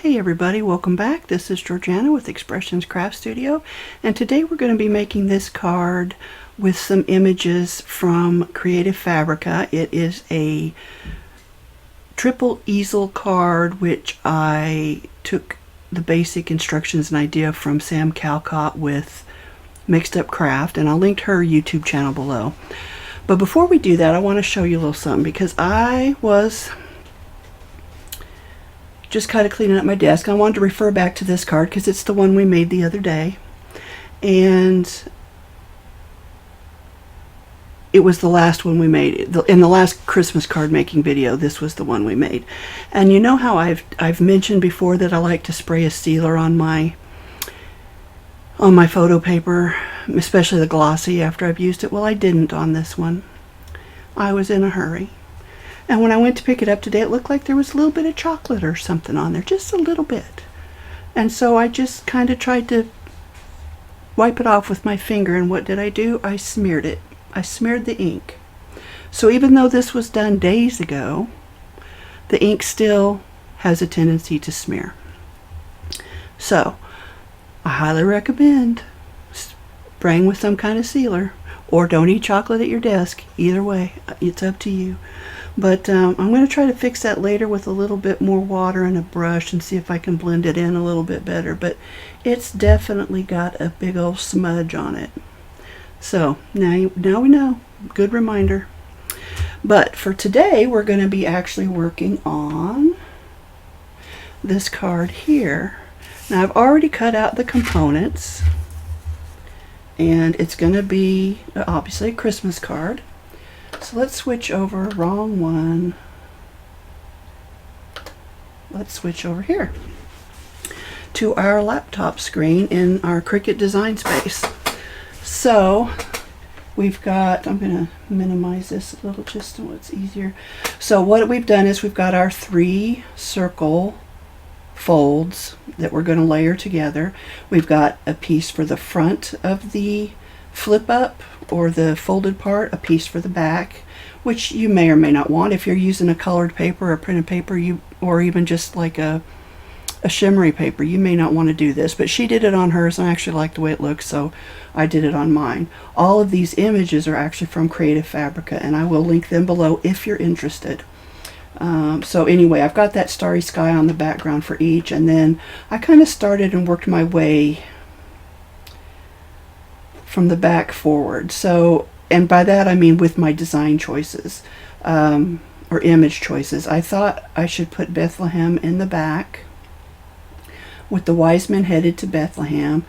Hey everybody, welcome back. This is Georgiana with Expressions Craft Studio, and today we're going to be making this card with some images from Creative Fabrica. It is a triple easel card, which I took the basic instructions and idea from Sam Calcott with Mixed Up Craft, and I'll link her YouTube channel below. But before we do that, I want to show you a little something, because I was just kind of cleaning up my desk. I wanted to refer back to this card because it's the one we made the other day, and it was the last one we made in the last Christmas card making video. This was the one we made. And you know how I've mentioned before that I like to spray a sealer on my photo paper, especially the glossy, after I've used it. Well, I didn't on this one. I was in a hurry. And when I went to pick it up today, it looked like there was a little bit of chocolate or something on there, just a little bit. And so I just kind of tried to wipe it off with my finger, and what did I do? I smeared it. I smeared the ink. So even though this was done days ago, the ink still has a tendency to smear. So I highly recommend spraying with some kind of sealer, or don't eat chocolate at your desk. Either way, it's up to you. But I'm going to try to fix that later with a little bit more water and a brush and see if I can blend it in a little bit better. But it's definitely got a big old smudge on it. So now we know. Good reminder. But for today, we're going to be actually working on this card here. Now I've already cut out the components, and it's going to be obviously a Christmas card. So let's switch over. Wrong one. Let's switch over here to our laptop screen in our Cricut design space. So we've got, I'm going to minimize this a little just so it's easier. So what we've done is we've got our 3 circle folds that we're going to layer together. We've got a piece for the front of the flip up or the folded part, a piece for the back, which you may or may not want if you're using a colored paper or printed paper, or even just like a shimmery paper. You may not want to do this, but she did it on hers and I actually like the way it looks, so I did it on mine. All of these images are actually from Creative Fabrica, and I will link them below if you're interested. So anyway, I've got that starry sky on the background for each, and then I kind of started and worked my way from the back forward. So, and by that I mean with my design choices, or image choices. I thought I should put Bethlehem in the back with the wise men headed to Bethlehem,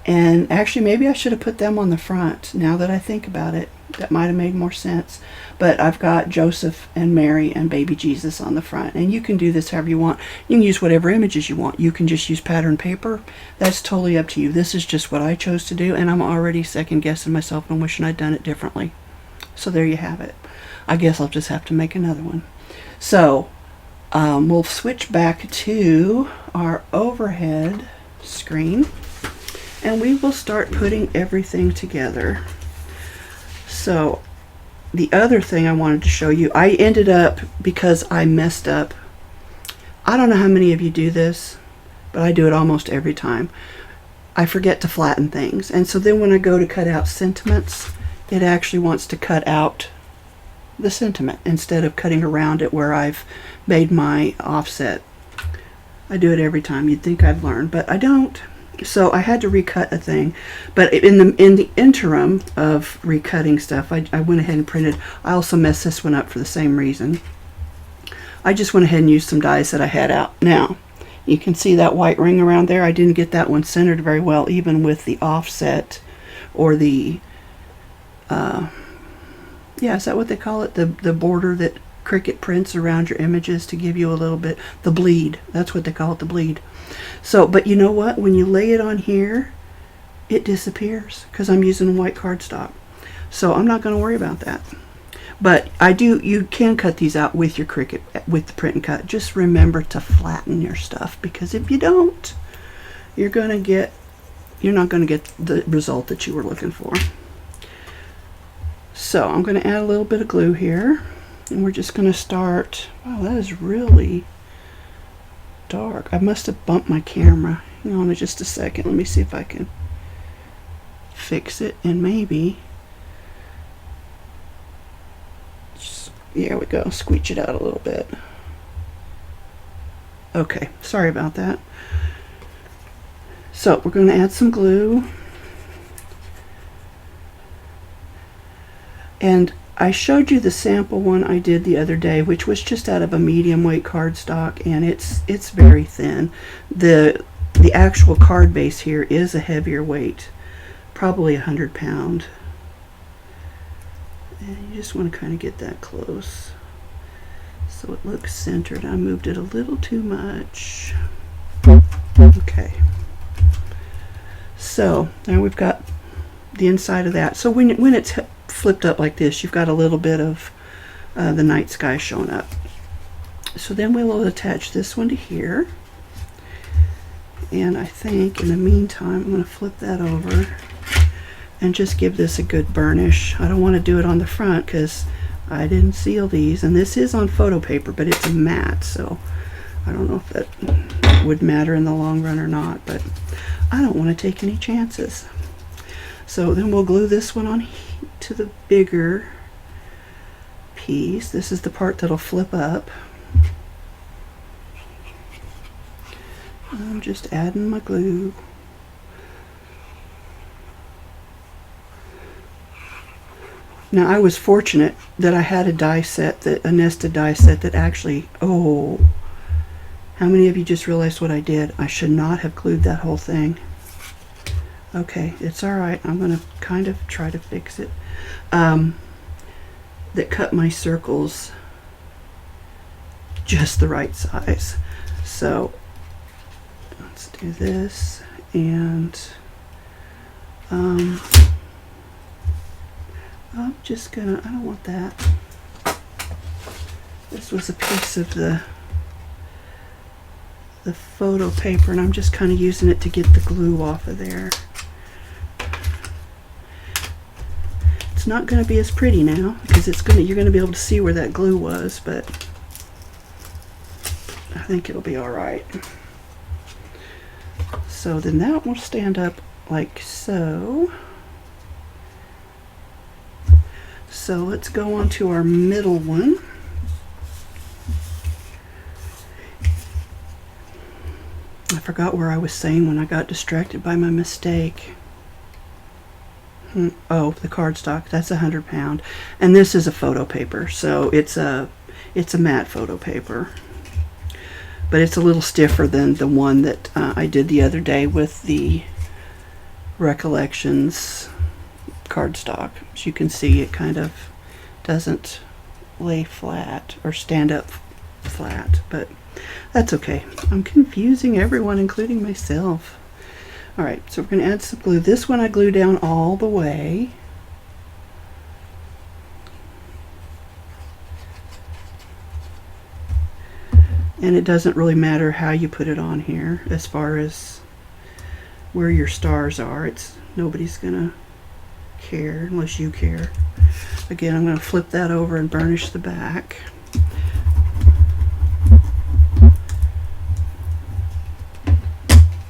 and actually maybe I should have put them on the front. Now that I think about it, that might have made more sense. But I've got Joseph and Mary and baby Jesus on the front, and you can do this however you want. You can use whatever images you want. You can just use pattern paper. That's totally up to you. This is just what I chose to do, and I'm already second guessing myself and wishing I'd done it differently. So there you have it. I guess I'll just have to make another one. So we'll switch back to our overhead screen, and we will start putting everything together. So the other thing I wanted to show you, I ended up, because I messed up, I don't know how many of you do this, but I do it almost every time. I forget to flatten things, and so then when I go to cut out sentiments, it actually wants to cut out the sentiment instead of cutting around it where I've made my offset. I do it every time. You'd think I'd learn, but I don't. So I had to recut a thing, but in the interim of recutting stuff, I went ahead and printed. I also messed this one up for the same reason. I just went ahead and used some dies that I had out. Now you can see that white ring around there. I didn't get that one centered very well, even with the offset, or the yeah, is that what they call it? The border that Cricut prints around your images to give you a little bit, the bleed. That's what they call it, the bleed. So, but you know what? When you lay it on here, it disappears because I'm using white cardstock. So I'm not going to worry about that. But you can cut these out with your Cricut, with the print and cut. Just remember to flatten your stuff, because if you don't, you're not going to get the result that you were looking for. So I'm going to add a little bit of glue here, and we're just going to start. Wow, that is really dark. I must have bumped my camera. Hang on just a second. Let me see if I can fix it, and maybe, there we go, squeeze it out a little bit. Okay, sorry about that. So we're going to add some glue. And I showed you the sample one I did the other day, which was just out of a medium weight cardstock, and it's very thin. The actual card base here is a heavier weight, probably 100 pound. And you just want to kind of get that close so it looks centered. I moved it a little too much. Okay. So now we've got the inside of that. So when it's flipped up like this, you've got a little bit of the night sky showing up. So then we'll attach this one to here. And I think in the meantime, I'm going to flip that over and just give this a good burnish. I don't want to do it on the front because I didn't seal these. And this is on photo paper, but it's a matte, so I don't know if that would matter in the long run or not, but I don't want to take any chances. So then we'll glue this one on to the bigger piece. This is the part that'll flip up. I'm just adding my glue. Now I was fortunate that I had a die set, a nested die set that actually, oh, how many of you just realized what I did? I should not have glued that whole thing. Okay, it's all right. I'm going to kind of try to fix it. That cut my circles just the right size. So let's do this, and I'm just gonna, I don't want that. This was a piece of the photo paper, and I'm just kind of using it to get the glue off of there. It's not going to be as pretty now because you're going to be able to see where that glue was, but I think it'll be all right. So then that will stand up like so. So let's go on to our middle one. I forgot where I was saying when I got distracted by my mistake. Oh, the cardstock, that's 100 pound. And this is a photo paper, so it's a matte photo paper. But it's a little stiffer than the one that I did the other day with the Recollections cardstock. As you can see, it kind of doesn't lay flat or stand up flat, but that's okay. I'm confusing everyone, including myself. All right, so we're going to add some glue. This one I glue down all the way. And it doesn't really matter how you put it on here as far as where your stars are. Nobody's going to care unless you care. Again, I'm going to flip that over and burnish the back.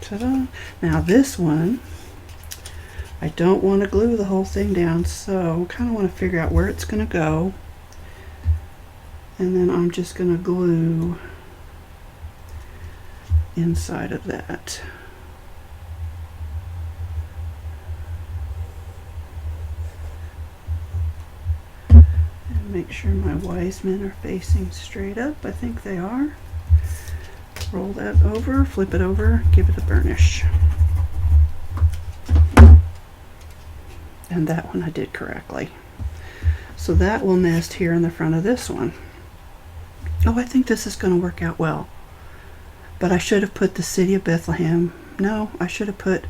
Ta-da. Now this one, I don't want to glue the whole thing down, so I kind of want to figure out where it's going to go. And then I'm just going to glue inside of that. And make sure my wise men are facing straight up. I think they are. Roll that over, flip it over, give it a burnish. And that one I did correctly. So that will nest here in the front of this one. Oh, I think this is going to work out well. But I should have put the City of Bethlehem. No, I should have put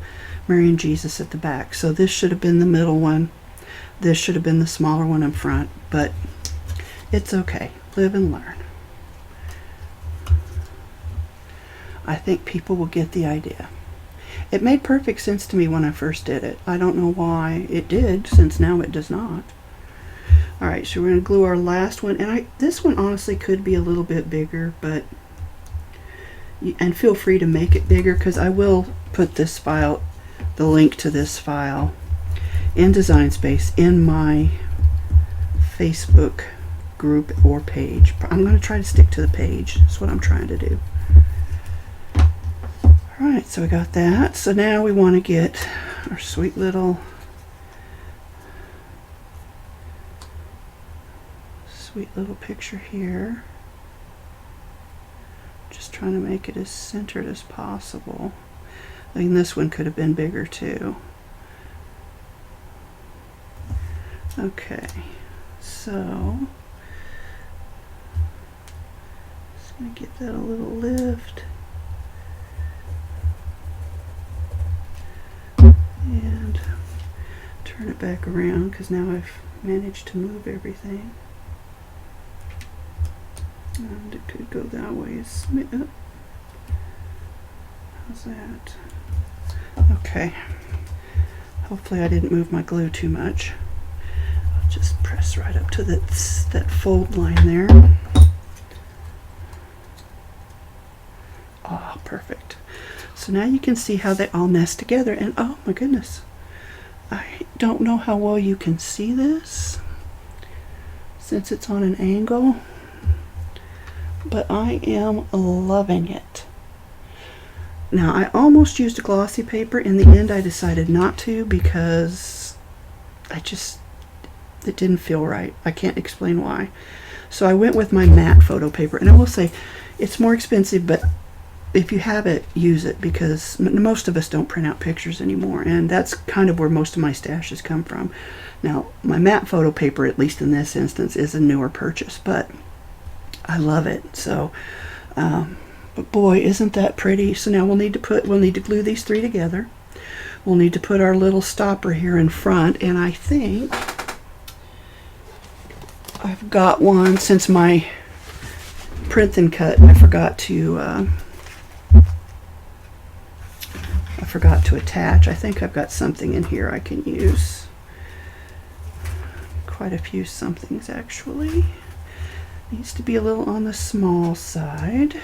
Mary and Jesus at the back. So this should have been the middle one. This should have been the smaller one in front. But it's okay. Live and learn. I think people will get the idea. It made perfect sense to me when I first did it. I don't know why it did, since now it does not. Alright, so we're going to glue our last one. And this one honestly could be a little bit bigger, but and feel free to make it bigger, because I will put this file, the link to this file in Design Space in my Facebook group or page. I'm going to try to stick to the page. That's what I'm trying to do. Alright, so we got that. So now we want to get our sweet little picture here. Just trying to make it as centered as possible. I mean, this one could have been bigger too. Okay, so just going to get that a little lift. And turn it back around, because now I've managed to move everything. And it could go that way. How's that? Okay. Hopefully I didn't move my glue too much. I'll just press right up to that fold line there. Oh, perfect. So now you can see how they all nest together, and oh my goodness, I don't know how well you can see this since it's on an angle, but I am loving it. Now, I almost used a glossy paper. In the end I decided not to, because it didn't feel right. I can't explain why. So I went with my matte photo paper, and I will say it's more expensive, but if you have it, use it, because most of us don't print out pictures anymore, and that's kind of where most of my stashes come from. Now, my matte photo paper, at least in this instance, is a newer purchase, but I love it. So, but boy, isn't that pretty. So now we'll need to glue these three together. We'll need to put our little stopper here in front, and I think I've got one. Since my print and cut, I forgot to attach. I think I've got something in here I can use. Quite a few somethings, actually. Needs to be a little on the small side.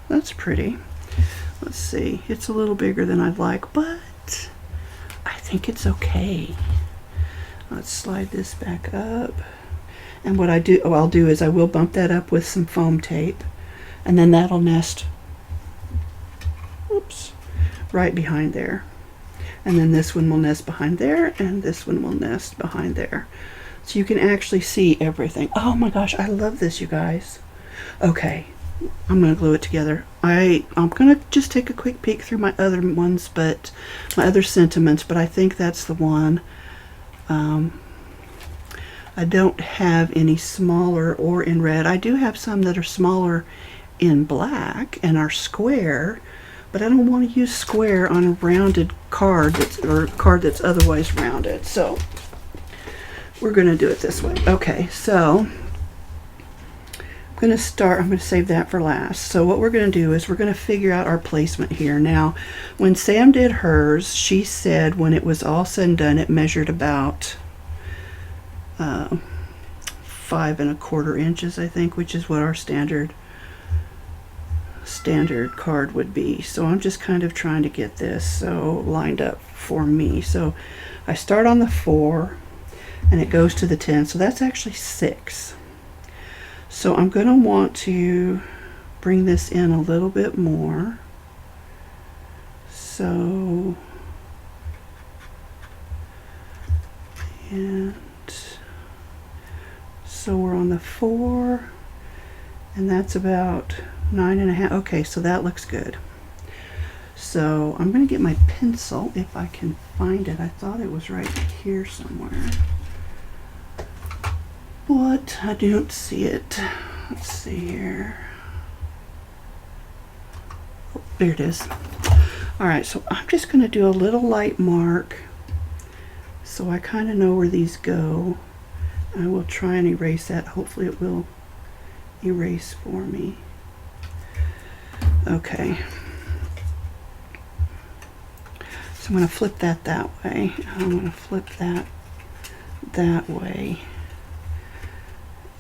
That's pretty. Let's see. It's a little bigger than I'd like, but I think it's okay. Let's slide this back up. And what I'll do is I will bump that up with some foam tape, and then that'll nest, oops, right behind there. And then this one will nest behind there, and this one will nest behind there. So you can actually see everything. Oh my gosh, I love this, you guys. Okay, I'm going to glue it together. I'm going to just take a quick peek through my other ones, but my other sentiments, but I think that's the one. I don't have any smaller or in red. I do have some that are smaller in black and are square, but I don't want to use square on a rounded card that's otherwise rounded. So we're going to do it this way. Okay, so I'm going to save that for last. So what we're going to do is we're going to figure out our placement here. Now, when Sam did hers, she said when it was all said and done, it measured about 5 1/4 inches, I think, which is what our standard card would be. So I'm just kind of trying to get this so lined up for me. So I start on the 4 and it goes to the 10, so that's actually 6. So I'm going to want to bring this in a little bit more. So, and so we're on the 4, and that's about 9 1/2. Okay, so that looks good. So I'm going to get my pencil if I can find it. I thought it was right here somewhere, but I don't see it. Let's see here. Oh, there it is. Alright, so I'm just going to do a little light mark so I kind of know where these go. I will try and erase that. Hopefully it will erase for me. Okay. So I'm going to flip that way. I'm going to flip that way.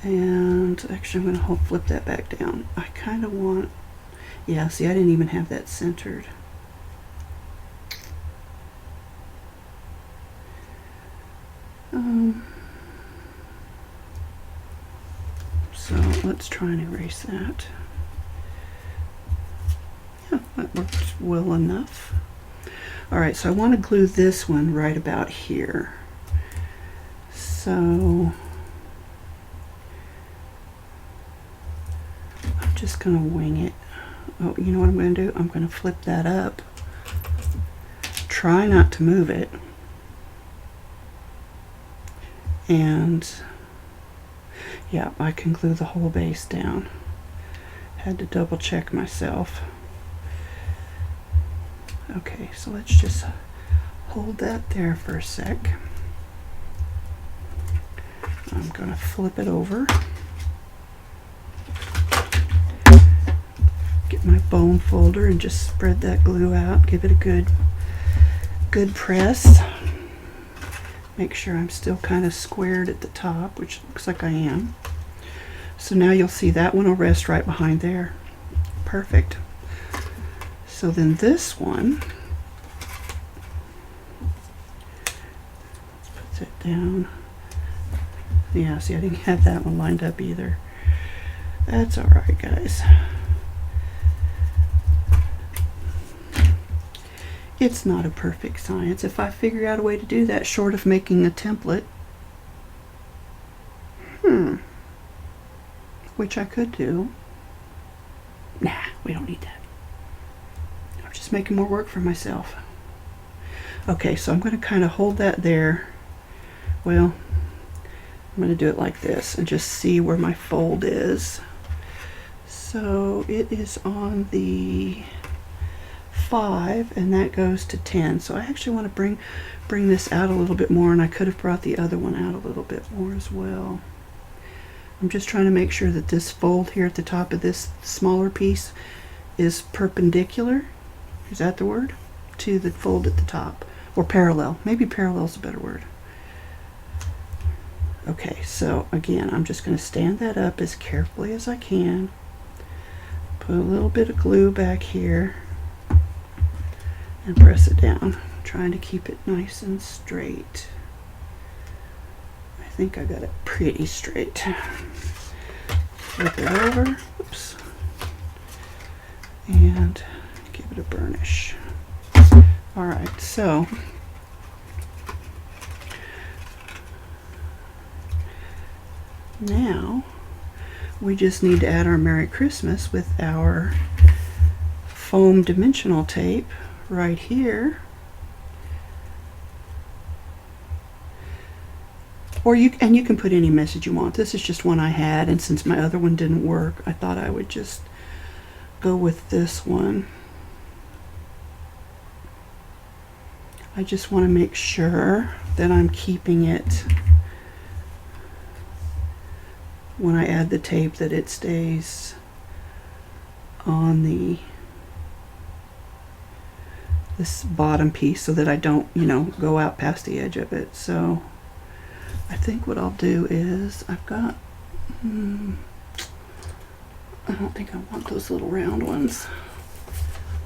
And actually I'm going to flip that back down. I kind of want, yeah, see, I didn't even have that centered. So let's try and erase that. Yeah, that works well enough. All right, so I want to glue this one right about here. So I'm just going to wing it. Oh, you know what I'm going to do? I'm going to flip that up. Try not to move it. And yeah, I can glue the whole base down. Had to double check myself. Okay, so let's just hold that there for a sec. I'm going to flip it over. Get my bone folder and just spread that glue out. Give it a good press. Make sure I'm still kind of squared at the top, which looks like I am. So now you'll see that one will rest right behind there. Perfect. So then this one, let's put that down. Yeah, see, I didn't have that one lined up either. That's all right, guys. It's not a perfect science. If I figure out a way to do that short of making a template, which I could do. Nah, we don't need that. I'm just making more work for myself. Okay, so I'm going to kind of hold that there. Well, I'm going to do it like this and just see where my fold is. So it is on the 5 and that goes to 10. So I actually want to bring this out a little bit more, and I could have brought the other one out a little bit more as well. I'm just trying to make sure that this fold here at the top of this smaller piece is perpendicular. Is that the word? To the fold at the top, or parallel. Maybe parallel is a better word. Okay, so again, I'm just going to stand that up as carefully as I can. Put a little bit of glue back here and press it down, trying to keep it nice and straight. I think I got it pretty straight. Flip it over, oops, and give it a burnish. All right, so now we just need to add our Merry Christmas with our foam dimensional tape right here. Or you can put any message you want. This is just one I had, and since my other one didn't work, I thought I would just go with this one. I just want to make sure that I'm keeping it, when I add the tape, that it stays on this bottom piece so that I don't, go out past the edge of it. So I think what I'll do is I've got, I don't think I want those little round ones.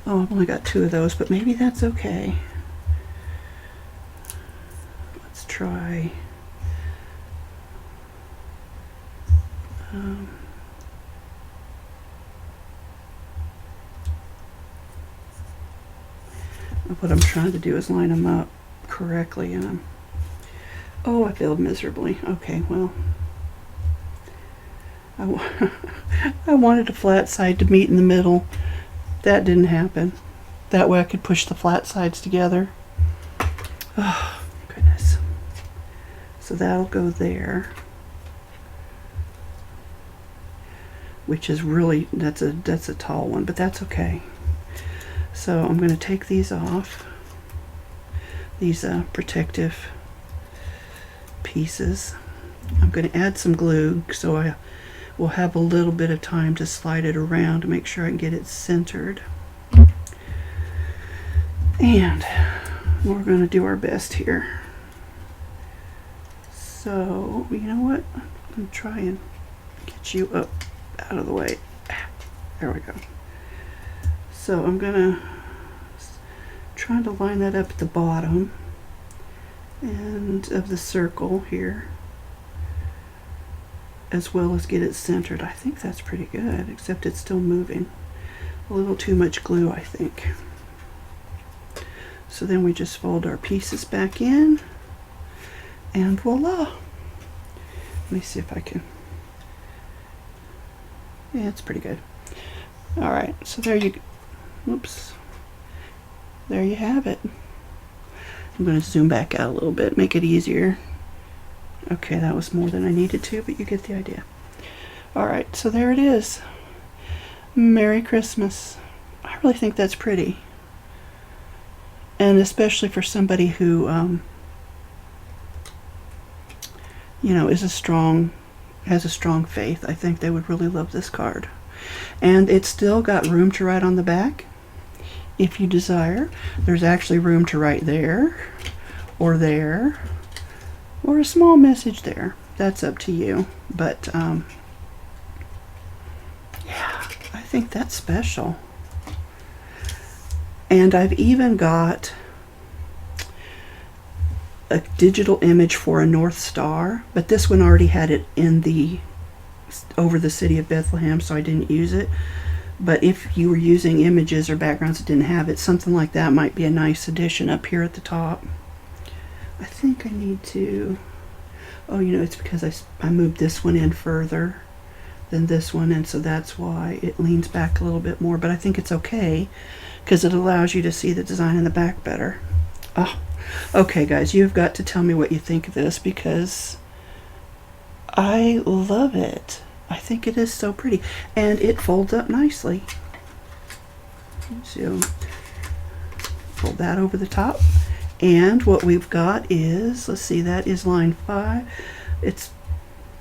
Oh, I've only got 2 of those, but maybe that's okay. Let's try. What I'm trying to do is line them up correctly, and oh, I failed miserably. Okay, well, I wanted a flat side to meet in the middle. That didn't happen. That way I could push the flat sides together. Oh, goodness. So that'll go there. Which is really, that's a tall one, but that's okay. So I'm going to take these off, these protective pieces. I'm going to add some glue so I will have a little bit of time to slide it around to make sure I can get it centered. And we're going to do our best here. So, you know what? I'm going to try and Get you up out of the way. There we go. So I'm gonna try to line that up at the bottom and of the circle here, as well as get it centered. I think that's pretty good, except it's still moving. A little too much glue, I think. So then we just fold our pieces back in, and voila. Let me see if I can. Yeah, it's pretty good. All right, so there you, oops. There you have it. I'm going to zoom back out a little bit, make it easier. Okay, that was more than I needed to, but you get the idea. All right, so there it is. Merry Christmas. I really think that's pretty. And especially for somebody who, you know, has a strong faith, I think they would really love this card. And it's still got room to write on the back if you desire. There's actually room to write there, or a small message there. That's up to you. But yeah, I think that's special. And I've even got a digital image for a North Star, but this one already had it in the over the city of Bethlehem, so I didn't use it. But if you were using images or backgrounds that didn't have it, something like that might be a nice addition up here at the top. I think I need to, oh, you know, it's because I moved this one in further than this one, and so that's why it leans back a little bit more, but I think it's okay because it allows you to see the design in the back better. Oh, okay guys, you've got to tell me what you think of this, because I love it. I think it is so pretty, and it folds up nicely. So fold that over the top, and what we've got is, let's see, that is line 5. It's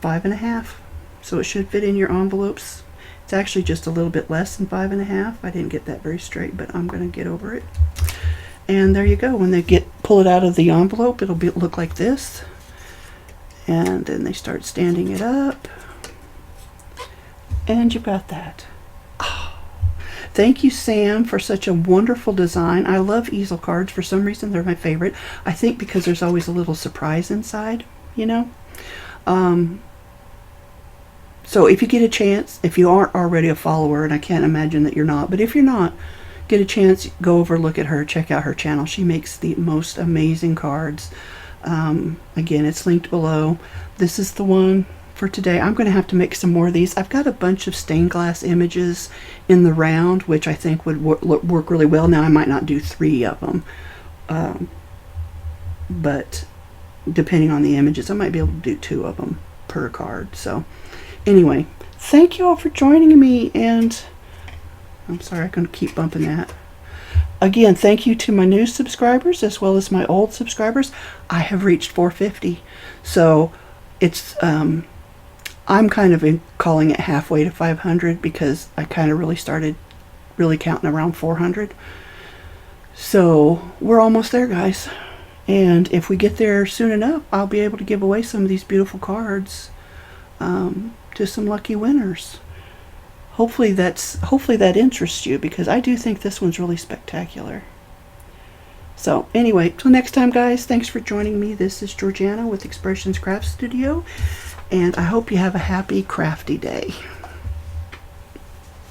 5.5, so it should fit in your envelopes. It's actually just a little bit less than 5.5. I didn't get that very straight, but I'm going to get over it. And there you go. When they pull it out of the envelope, it'll look like this. And then they start standing it up. And you've got that. Oh, thank you, Sam, for such a wonderful design. I love easel cards. For some reason, they're my favorite. I think because there's always a little surprise inside, you know. So if you get a chance, if you aren't already a follower, and I can't imagine that you're not, but if you're not, get a chance, go over, look at her, check out her channel. She makes the most amazing cards. Again, it's linked below. This is the one for today. I'm going to have to make some more of these. I've got a bunch of stained glass images in the round, which I think would work really well. Now, I might not do 3 of them, but depending on the images, I might be able to do 2 of them per card. So anyway, thank you all for joining me, and I'm sorry, I'm going to keep bumping that. Again, thank you to my new subscribers as well as my old subscribers. I have reached 450. So it's, I'm kind of calling it halfway to 500 because I kind of really started really counting around 400. So we're almost there, guys. And if we get there soon enough, I'll be able to give away some of these beautiful cards to some lucky winners. Hopefully that interests you, because I do think this one's really spectacular. So anyway, till next time, guys, thanks for joining me. This is Georgiana with Expressions Craft Studio, and I hope you have a happy crafty day.